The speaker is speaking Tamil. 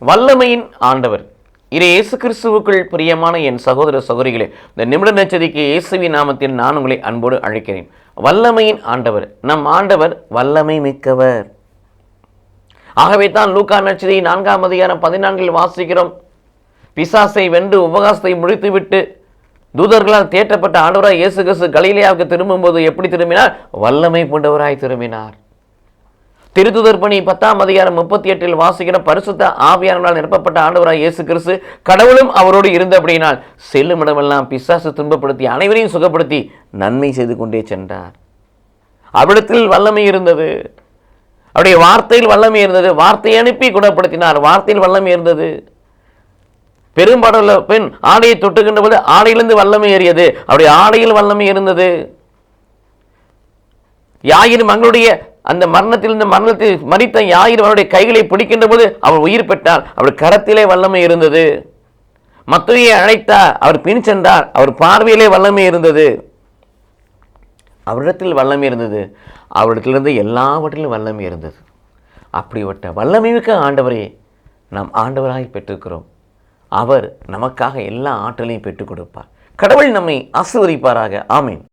வல்லமையின் ஆண்டவர் இது இயேசு கிறிஸ்துவுக்குள் பிரியமான என் சகோதர சகோதரிகளே, இந்த நிமிட நச்சதிக்கு இயேசுவின் நாமத்தில் நான் உங்களை அன்போடு அழைக்கிறேன். வல்லமையின் ஆண்டவர், நம் ஆண்டவர் வல்லமை மிக்கவர். ஆகவே தான் லூக்கா நச்சதி 4ஆம் அதிகாரம் 14 வாசிக்கிறோம். பிசாசை வென்று உபகாசத்தை முடித்துவிட்டு தூதர்களால் தேற்றப்பட்ட ஆண்டவராய் இயேசு கிறிஸ்து கலிலேயாவுக்கு திரும்பும்போது எப்படி திரும்பினார்? வல்லமை கொண்டவராய் திரும்பினார். திருத்துதர் பணி 10ஆம் அதிகாரம் 38 வாசிக்கிற பரிசுத்த ஆவியானவரால் நிரப்பப்பட்ட ஆண்டவராய் இயேசு கிறிஸ்து கடவுளும் அவரோடு இருந்தபடியினால் செல்லும் இடமெல்லாம் பிசாசு துன்பப்படுத்தி அனைவரையும் சுகப்படுத்தி நன்மை செய்து கொண்டே சென்றார். அவ்விடத்தில் வல்லமை இருந்தது, அவருடைய வார்த்தையில் வல்லமை இருந்தது. வார்த்தையை அனுப்பி குணப்படுத்தினார், வார்த்தையில் வல்லமை இருந்தது. பெரும்பாடுள்ள பெண் ஆடையை தொட்டுகின்ற போது ஆடையிலிருந்து வல்லமை ஏறியது, அவருடைய ஆடையில் வல்லமை இருந்தது. யாயிரும் மங்களுடைய அந்த மரணத்தில் மரித்த யாயிரும் அவருடைய கைகளை பிடிக்கின்ற போது அவர் உயிர் பெற்றார், அவர் கரத்திலே வல்லமை இருந்தது. மத்தேயுவை அழைத்தார், அவர் பின் சென்றார், அவர் பார்வையிலே வல்லமை இருந்தது. அவரிடத்தில் வல்லமை இருந்தது, அவரிடத்திலிருந்து எல்லாவற்றிலும் வல்லமை இருந்தது. அப்படிப்பட்ட வல்லமை மிக்க ஆண்டவரை நாம் ஆண்டவராய் பெற்றிருக்கிறோம். அவர் நமக்காக எல்லா ஆற்றலையும் பெற்றுக் கொடுப்பார். கடவுள் நம்மை ஆசீர்வதிப்பாராக. ஆமீன்.